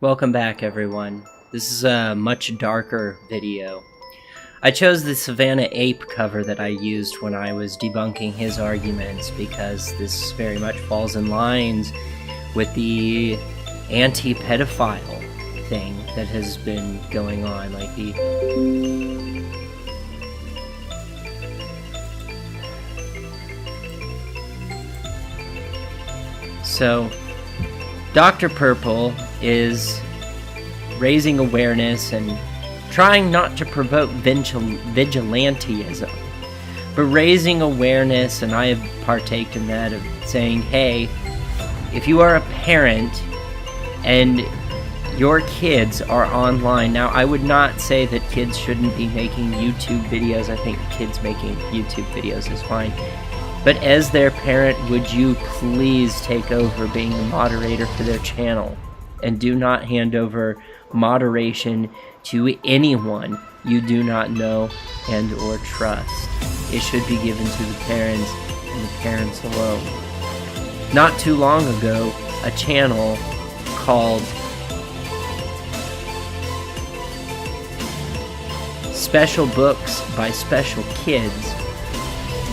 Welcome back, everyone. This is a much darker video. I chose the Savannah Ape cover that I used when I was debunking his arguments because this very much falls in lines with the anti-pedophile thing that has been going on, like So, Dr. Purple is raising awareness and trying not to promote vigilantism, but raising awareness, and I have partaked in that, of saying, hey, if you are a parent and your kids are online, now I would not say that kids shouldn't be making YouTube videos. I think kids making YouTube videos is fine. But as their parent, would you please take over being the moderator for their channel? And do not hand over moderation to anyone you do not know and or trust. It should be given to the parents and the parents alone. Not too long ago, a channel called Special Books by Special Kids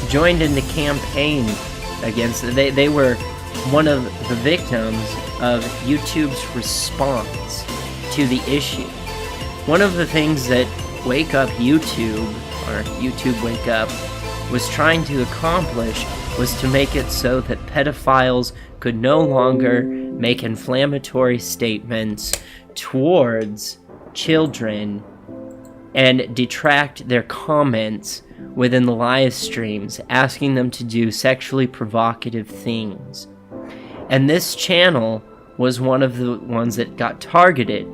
joined in the campaign against they were one of the victims of YouTube's response to the issue. One of the things that Wake Up YouTube, or YouTube Wake Up, was trying to accomplish was to make it so that pedophiles could no longer make inflammatory statements towards children and detract their comments within the live streams, asking them to do sexually provocative things. And this channel was one of the ones that got targeted.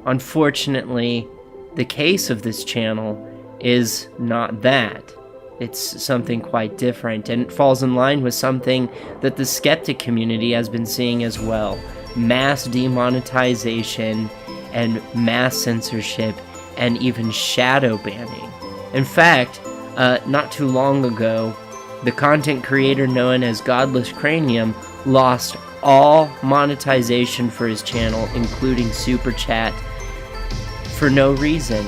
Unfortunately, the case of this channel is not that. It's something quite different, and it falls in line with something that the skeptic community has been seeing as well. Mass demonetization and mass censorship and even shadow banning. In fact, not too long ago, the content creator known as Godless Cranium lost all monetization for his channel, including Super Chat, for no reason.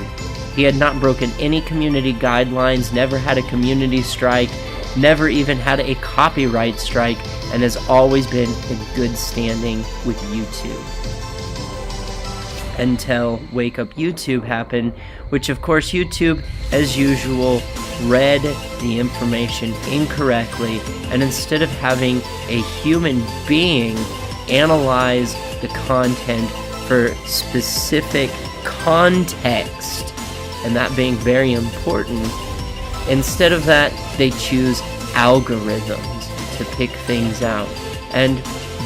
He had not broken any community guidelines, never had a community strike, never even had a copyright strike, and has always been in good standing with YouTube. Until Wake Up YouTube happened, which of course YouTube, as usual, read the information incorrectly, and instead of having a human being analyze the content for specific context, and that being very important, instead of that, they choose algorithms to pick things out. And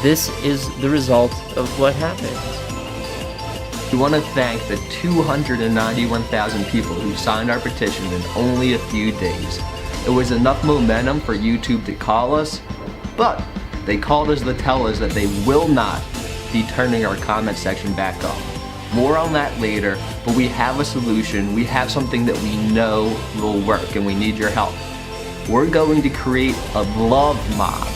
this is the result of what happened. We want to thank the 291,000 people who signed our petition in only a few days. It was enough momentum for YouTube to call us, but they called us to tell us that they will not be turning our comment section back on. More on that later, but we have a solution. We have something that we know will work, and we need your help. We're going to create a love mob.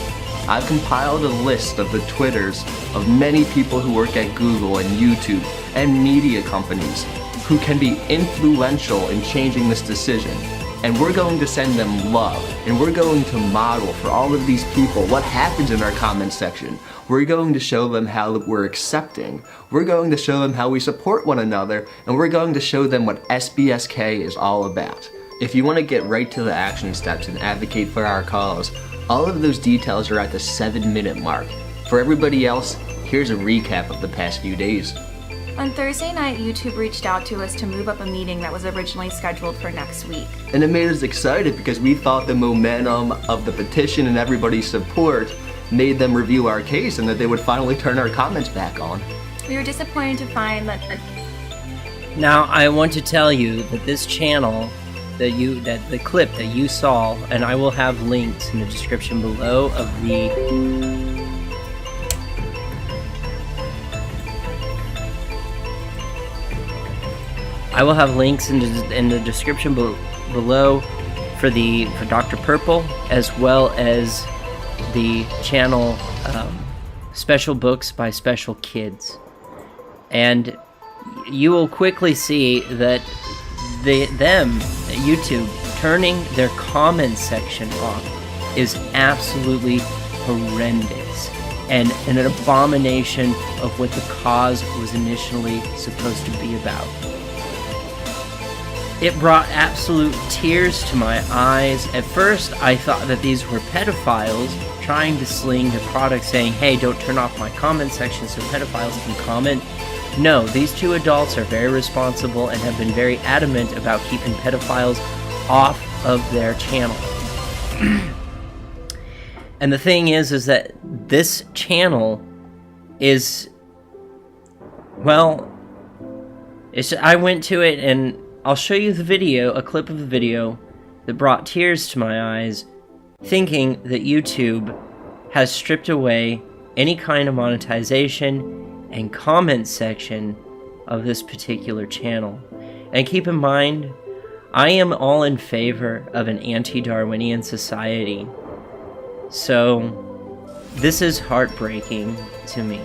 I've compiled a list of the Twitters of many people who work at Google and YouTube and media companies who can be influential in changing this decision. And we're going to send them love, and we're going to model for all of these people what happens in our comment section. We're going to show them how we're accepting. We're going to show them how we support one another, and we're going to show them what SBSK is all about. If you want to get right to the action steps and advocate for our cause, all of those details are at the 7-minute mark. For everybody else, here's a recap of the past few days. On Thursday night, YouTube reached out to us to move up a meeting that was originally scheduled for next week. And it made us excited because we thought the momentum of the petition and everybody's support made them review our case and that they would finally turn our comments back on. We were disappointed to find that... Now, I want to tell you that this channel, that the clip that you saw, and I will have links in the description below of the... I will have links in the description below for Dr. Purple, as well as the channel Special Books by Special Kids. And you will quickly see that YouTube, turning their comment section off is absolutely horrendous and an abomination of what the cause was initially supposed to be about. It brought absolute tears to my eyes. At first, I thought that these were pedophiles trying to sling their product saying, hey, don't turn off my comment section so pedophiles can comment. No, these two adults are very responsible and have been very adamant about keeping pedophiles off of their channel. And the thing is that this channel is, well, I went to it and I'll show you the video, a clip of the video that brought tears to my eyes, thinking that YouTube has stripped away any kind of monetization and comment section of this particular channel. And keep in mind, I am all in favor of an anti-Darwinian society. So, this is heartbreaking to me.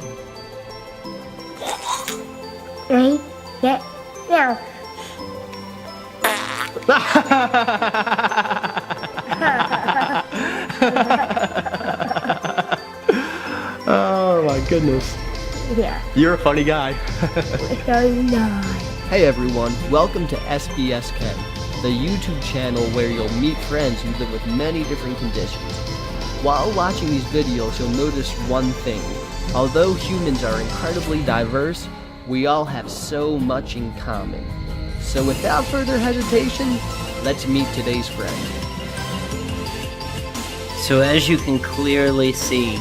Ready, get, now. Oh my goodness. Yeah. You're a funny guy. So nice. Hey everyone, welcome to SBS Ken, the YouTube channel where you'll meet friends who live with many different conditions. While watching these videos, you'll notice one thing. Although humans are incredibly diverse, we all have so much in common. So without further hesitation, let's meet today's friend. So as you can clearly see,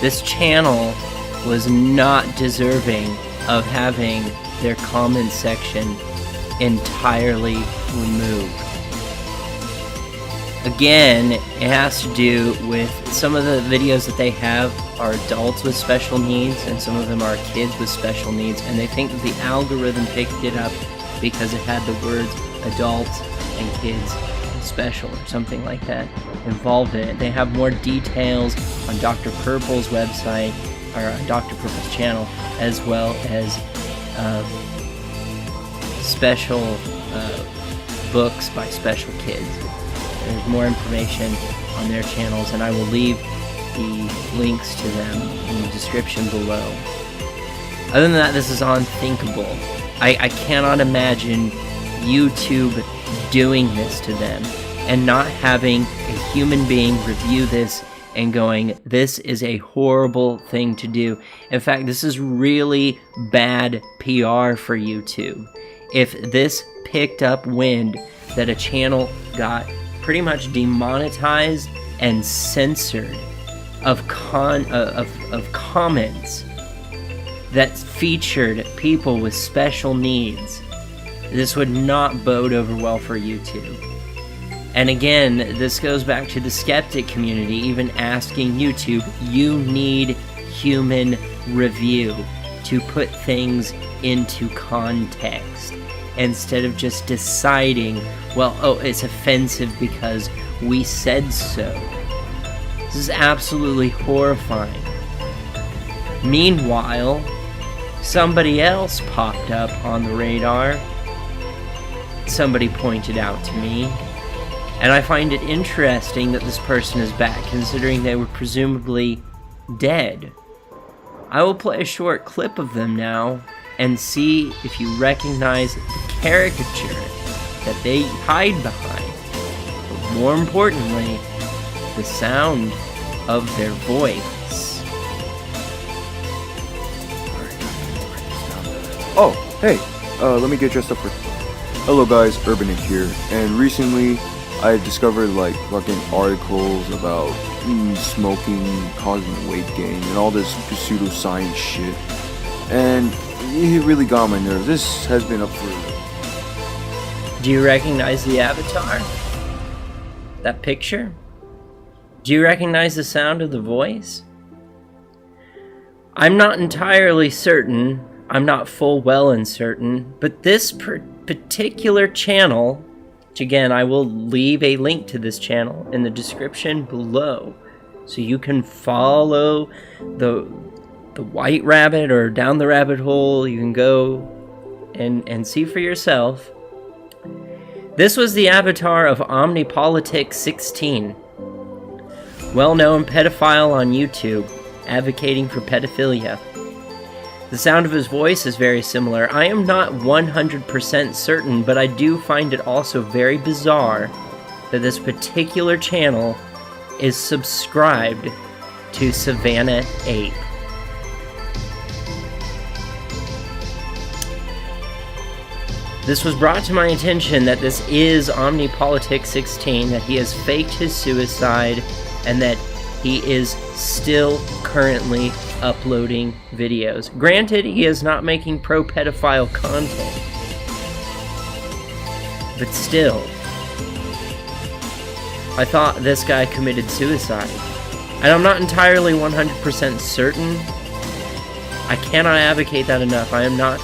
this channel was not deserving of having their comment section entirely removed. Again, it has to do with some of the videos that they have are adults with special needs and some of them are kids with special needs, and they think that the algorithm picked it up because it had the words adults and kids special or something like that involved in it. They have more details on Dr. Purple's website, or on Dr. Purple's channel, as well as special books by special kids. There's more information on their channels, and I will leave the links to them in the description below. Other than that, this is unthinkable. I cannot imagine YouTube doing this to them and not having a human being review this and going, this is a horrible thing to do. In fact, this is really bad PR for YouTube. If this picked up wind that a channel got pretty much demonetized and censored of comments that featured people with special needs, this would not bode over well for YouTube. And again, this goes back to the skeptic community even asking YouTube, you need human review to put things into context instead of just deciding, well, oh, it's offensive because we said so. This is absolutely horrifying. Meanwhile, somebody else popped up on the radar. Somebody pointed out to me, and I find it interesting that this person is back, considering they were presumably dead. I will play a short clip of them now and see if you recognize the caricature that they hide behind, but more importantly, the sound of their voice. Oh, hey, let me get dressed up for... Hello guys, Urban Nick here, and recently I discovered like fucking articles about smoking causing weight gain and all this pseudoscience shit, and it really got my nerves. This has been up for... Do you recognize the avatar? That picture? Do you recognize the sound of the voice? I'm not entirely certain, I'm not full well and certain, but this particular channel, which again I will leave a link to this channel in the description below so you can follow the the white rabbit or down the rabbit hole. You can go and see for yourself. This was the avatar of Omnipolitics16, well-known pedophile on YouTube, advocating for pedophilia. The sound of his voice is very similar. I am not 100% certain, but I do find it also very bizarre that this particular channel is subscribed to Savannah Ape. This was brought to my attention that this is Omnipolitics16, that he has faked his suicide, and that he is still currently uploading videos. Granted, he is not making pro-pedophile content, but still, I thought this guy committed suicide. And I'm not entirely 100% certain. I cannot advocate that enough. I am not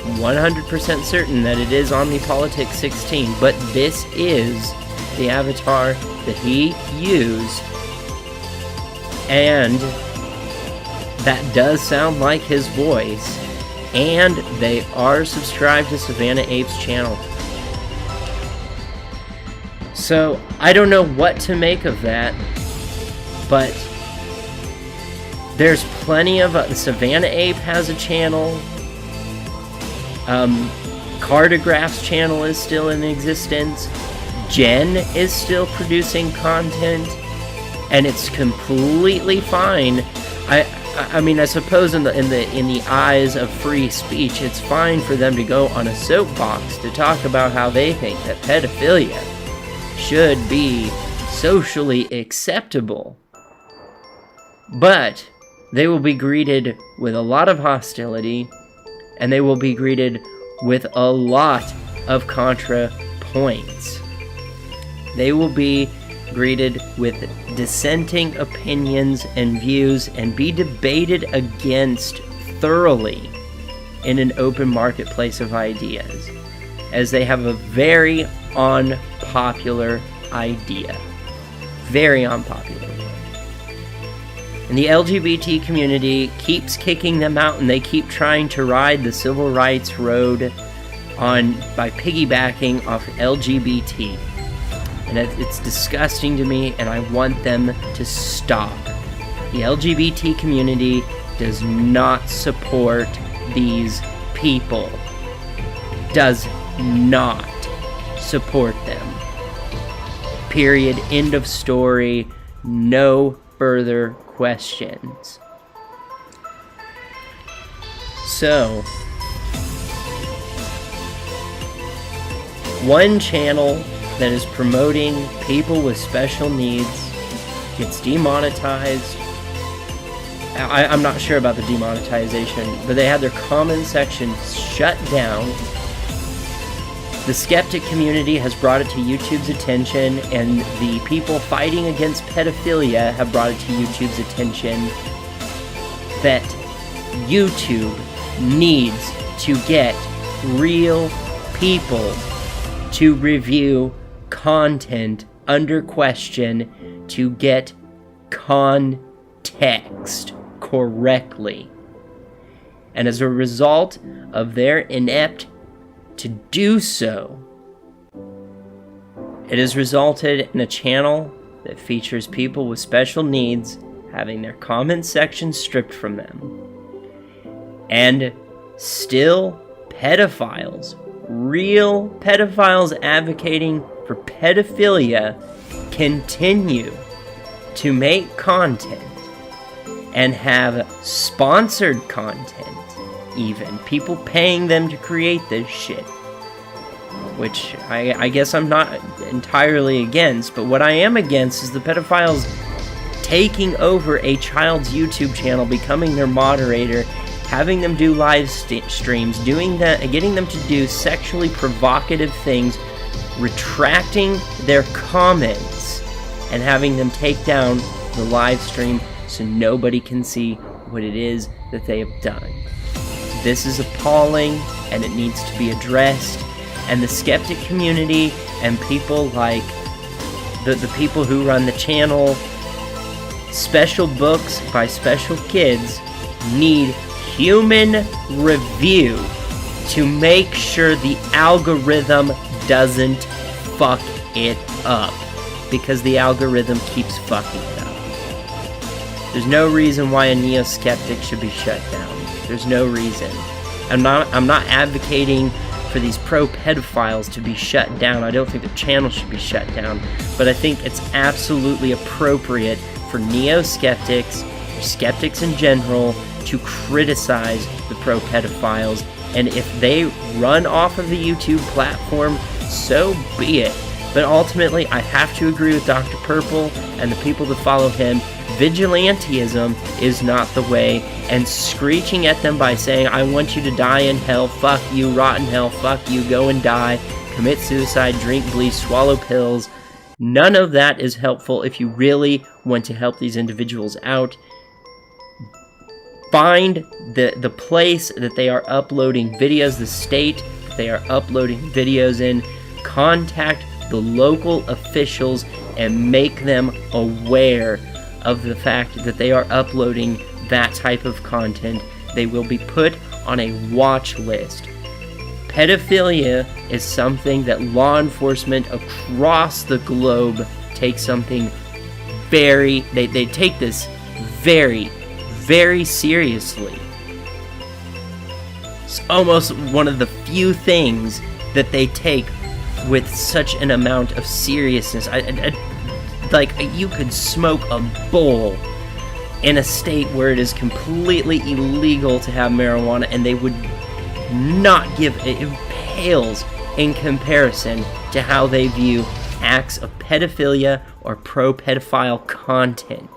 100% certain that it is Omnipolitics16, but this is the avatar that he used, and that does sound like his voice, and they are subscribed to Savannah Ape's channel. So, I don't know what to make of that, but there's plenty of... Savannah Ape has a channel. Cartograph's channel is still in existence. Jen is still producing content, and it's completely fine. I mean, I suppose in the eyes of free speech, it's fine for them to go on a soapbox to talk about how they think that pedophilia should be socially acceptable. But they will be greeted with a lot of hostility, and they will be greeted with a lot of contra points. They will be greeted with dissenting opinions and views and be debated against thoroughly in an open marketplace of ideas, as they have a very unpopular idea. Very unpopular. And the LGBT community keeps kicking them out, and they keep trying to ride the civil rights road by piggybacking off LGBT. And it's disgusting to me, and I want them to stop. The LGBT community does not support these people. Does not support them. Period. End of story. No further questions. So, one channel that is promoting people with special needs gets demonetized. I'm not sure about the demonetization, but they had their comment section shut down. The skeptic community has brought it to YouTube's attention, and the people fighting against pedophilia have brought it to YouTube's attention that YouTube needs to get real people to review content under question to get context correctly. And as a result of their inept to do so, it has resulted in a channel that features people with special needs having their comment section stripped from them. And still, pedophiles, real pedophiles advocating for pedophilia, continue to make content and have sponsored content, even people paying them to create this shit, which I guess I'm not entirely against. But what I am against is the pedophiles taking over a child's YouTube channel, becoming their moderator, having them do live streams, doing that, getting them to do sexually provocative things, retracting their comments, and having them take down the live stream so nobody can see what it is that they have done. This is appalling, and it needs to be addressed. And the skeptic community and people like the people who run the channel, Special Books by Special Kids, need human review to make sure the algorithm doesn't fuck it up, because the algorithm keeps fucking it up. There's no reason why a neo-skeptic should be shut down. There's no reason. I'm not advocating for these pro-pedophiles to be shut down. I don't think the channel should be shut down, but I think it's absolutely appropriate for neo-skeptics, or skeptics in general, to criticize the pro-pedophiles, and if they run off of the YouTube platform, so be it. But ultimately, I have to agree with Dr. Purple and the people that follow him. Vigilantism is not the way, and screeching at them by saying, I want you to die in hell, fuck you, rot in hell, fuck you, go and die, commit suicide, drink bleach, swallow pills, none of that is helpful if you really want to help these individuals out. Find the place that they are uploading videos, the state that they are uploading videos in, contact the local officials and make them aware of the fact that they are uploading that type of content. They will be put on a watch list. Pedophilia is something that law enforcement across the globe take something they take this very, very seriously. It's almost one of the few things that they take with such an amount of seriousness. Like, you could smoke a bowl in a state where it is completely illegal to have marijuana, and they would not give it. It pales in comparison to how they view acts of pedophilia or pro-pedophile content.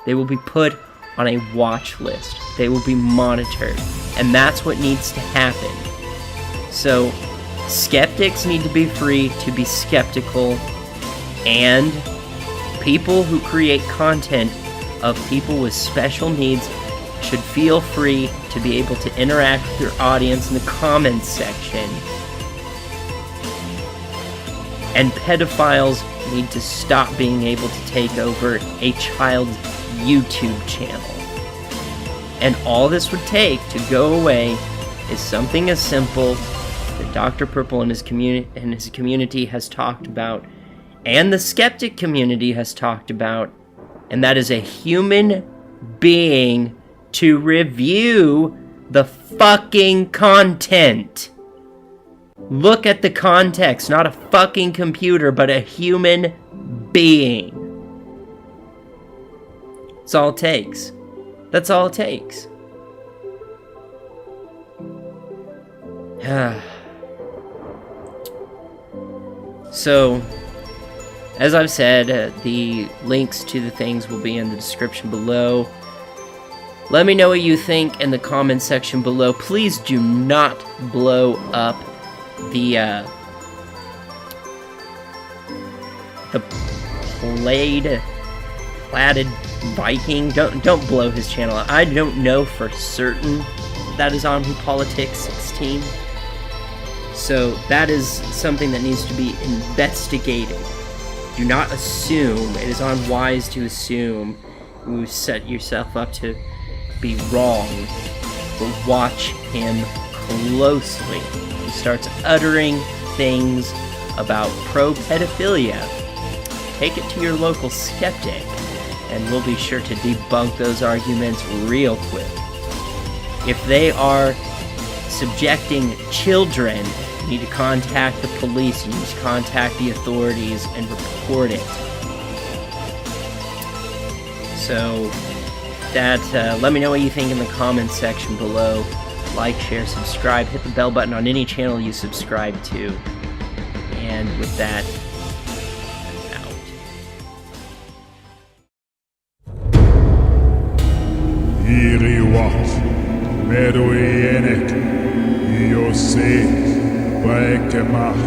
They will be put on a watch list. They will be monitored, and that's what needs to happen. So, skeptics need to be free to be skeptical, and people who create content of people with special needs should feel free to be able to interact with their audience in the comments section. And pedophiles need to stop being able to take over a child's YouTube channel. And all this would take to go away is something as simple that Dr. Purple and his community has talked about, and the skeptic community has talked about, and that is a human being to review the fucking content. Look at the context, not a fucking computer, but a human being. That's all it takes. That's all it takes. So, as I've said, the links to the things will be in the description below. Let me know what you think in the comment section below. Please do not blow up the Theplaidedviking. Don't blow his channel. I don't know for certain that is on Politics 16. So that is something that needs to be investigated. Do not assume. It is unwise to assume. You set yourself up to be wrong. But watch him closely. He starts uttering things about pro-pedophilia. Take it to your local skeptic, and we'll be sure to debunk those arguments real quick. If they are subjecting children, you need to contact the police, you need to contact the authorities and report it. So, let me know what you think in the comments section below. Like, share, subscribe, hit the bell button on any channel you subscribe to. And with that, out. Iriwat, Medoienek, Yose, Baekemach.